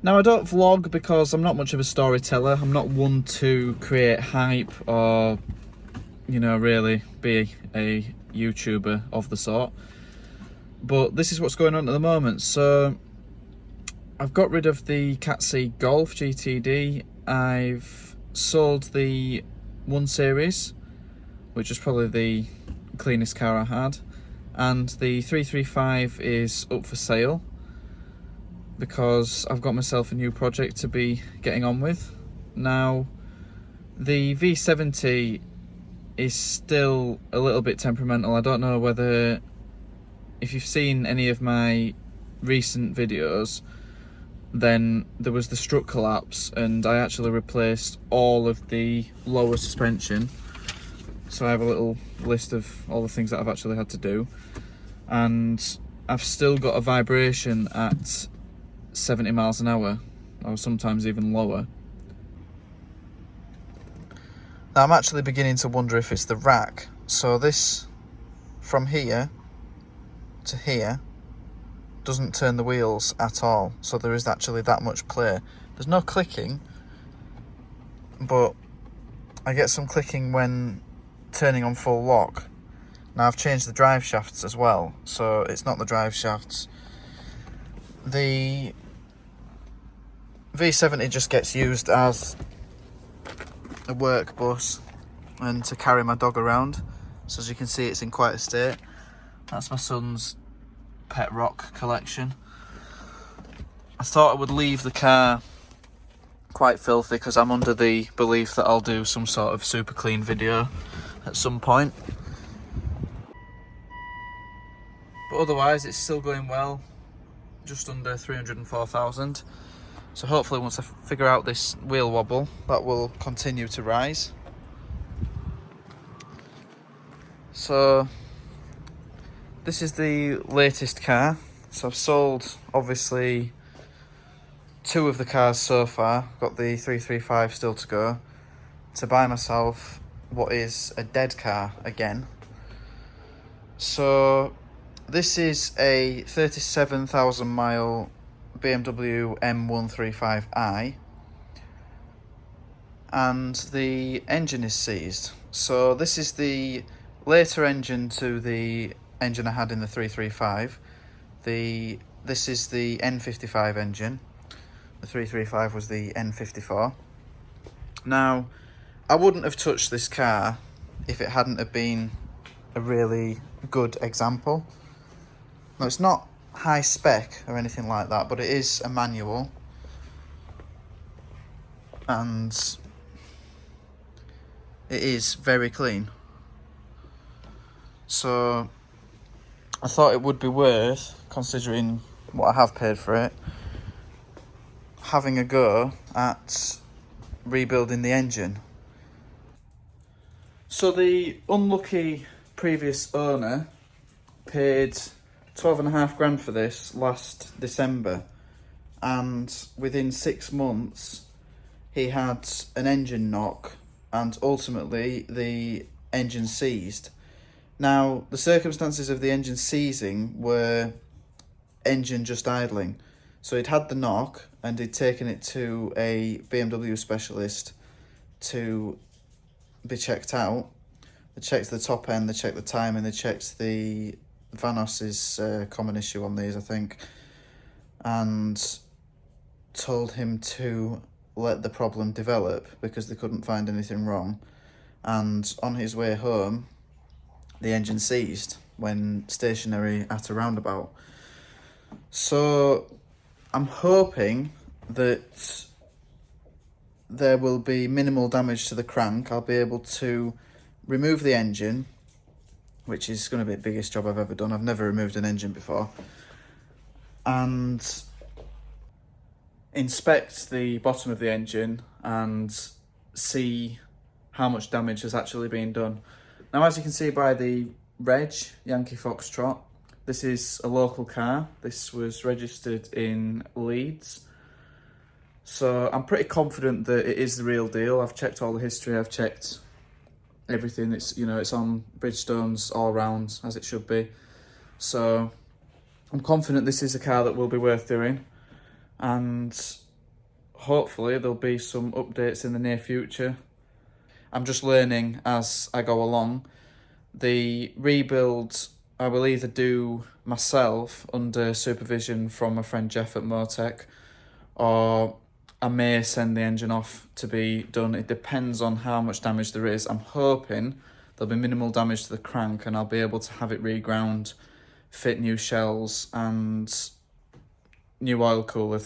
Now, I don't vlog because I'm not much of a storyteller. I'm not one to create hype or, you know, really be a YouTuber of the sort. But this is what's going on at the moment. So I've got rid of the Cat C Golf GTD. I've sold the 1 Series, which is probably the cleanest car I had, and the 335 is up for sale because I've got myself a new project to be getting on with. Now, the V70 is still a little bit temperamental. I don't know whether, if you've seen any of my recent videos, then there was the strut collapse and I actually replaced all of the lower suspension. So I have a little list of all the things that I've actually had to do, and I've still got a vibration at 70 miles an hour, or sometimes even lower. Now I'm actually beginning to wonder if it's the rack. So this, from here to here, doesn't turn the wheels at all. So there is actually that much play. There's no clicking, but I get some clicking when turning on full lock. Now I've changed the drive shafts as well, so it's not the drive shafts. The V70 just gets used as a work bus and to carry my dog around. So as you can see, it's in quite a state. That's my son's pet rock collection. I thought I would leave the car quite filthy because I'm under the belief that I'll do some sort of super clean video at some point. But otherwise it's still going well, just under 304,000. So hopefully once I figure out this wheel wobble, that will continue to rise. So this is the latest car. So I've sold obviously 2 of the cars so far. Got the 335 still to go, to buy myself what is a dead car again. So this is a 37,000 mile BMW M135i, and the engine is seized. So this is the later engine to the engine I had in the 335. This is the N55 engine. The 335 was the N54. Now, I wouldn't have touched this car if it hadn't have been a really good example. Now, it's not high spec or anything like that, but it is a manual, and it is very clean. So I thought it would be worth, considering what I have paid for it, having a go at rebuilding the engine. So the unlucky previous owner paid 12.5 grand for this last December, and within 6 months he had an engine knock and ultimately the engine seized. Now, the circumstances of the engine seizing were engine just idling. So he'd had the knock and he'd taken it to a BMW specialist to be checked out. They checked the top end, they checked the timing, they checked the Vanos is a common issue on these, I think, and told him to let the problem develop because they couldn't find anything wrong. And on his way home, the engine seized when stationary at a roundabout. So I'm hoping that there will be minimal damage to the crank. I'll be able to remove the engine, which is going to be the biggest job I've ever done. I've never removed an engine before. And inspect the bottom of the engine and see how much damage has actually been done. Now, as you can see by the reg, Yankee Foxtrot, this is a local car. This was registered in Leeds. So I'm pretty confident that it is the real deal. I've checked all the history, I've checked everything. It's, you know, it's on Bridgestones all round, as it should be. So I'm confident this is a car that will be worth doing. And hopefully there'll be some updates in the near future. I'm just learning as I go along. The rebuild I will either do myself under supervision from my friend Jeff at Motec, or I may send the engine off to be done. It depends on how much damage there is. I'm hoping there'll be minimal damage to the crank and I'll be able to have it reground, fit new shells and new oil cooler,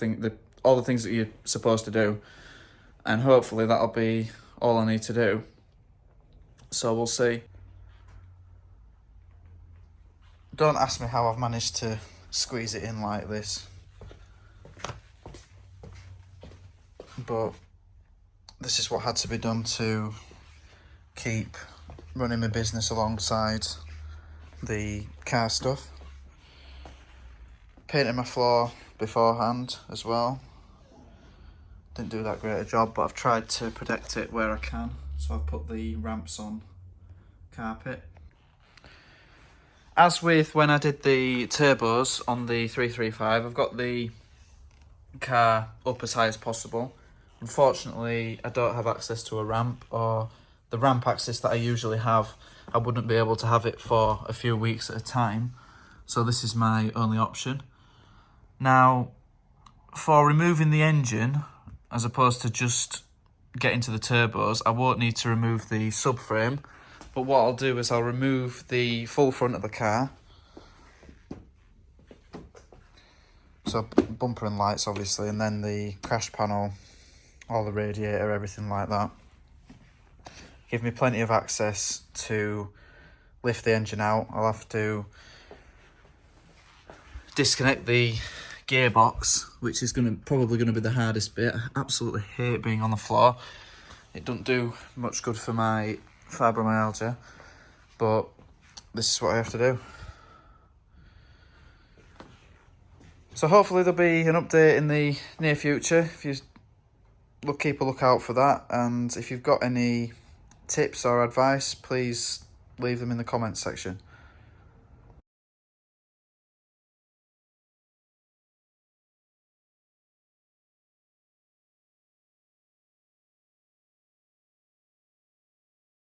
all the things that you're supposed to do. And hopefully that'll be all I need to do. So we'll see. Don't ask me how I've managed to squeeze it in like this, but this is what had to be done to keep running my business alongside the car stuff. Painted my floor beforehand as well. Didn't do that great a job, but I've tried to protect it where I can. So I've put the ramps on carpet. As with when I did the turbos on the 335, I've got the car up as high as possible. Unfortunately, I don't have access to a ramp, or the ramp access that I usually have, I wouldn't be able to have it for a few weeks at a time. So this is my only option. Now, for removing the engine, as opposed to just getting to the turbos, I won't need to remove the subframe. But what I'll do is I'll remove the full front of the car. So bumper and lights obviously, and then the crash panel, all the radiator, everything like that. Give me plenty of access to lift the engine out. I'll have to disconnect the gearbox, which is probably going to be the hardest bit. I absolutely hate being on the floor. It doesn't do much good for my fibromyalgia, but this is what I have to do. So hopefully there'll be an update in the near future. If you keep a lookout for that, and if you've got any tips or advice, please leave them in the comments section.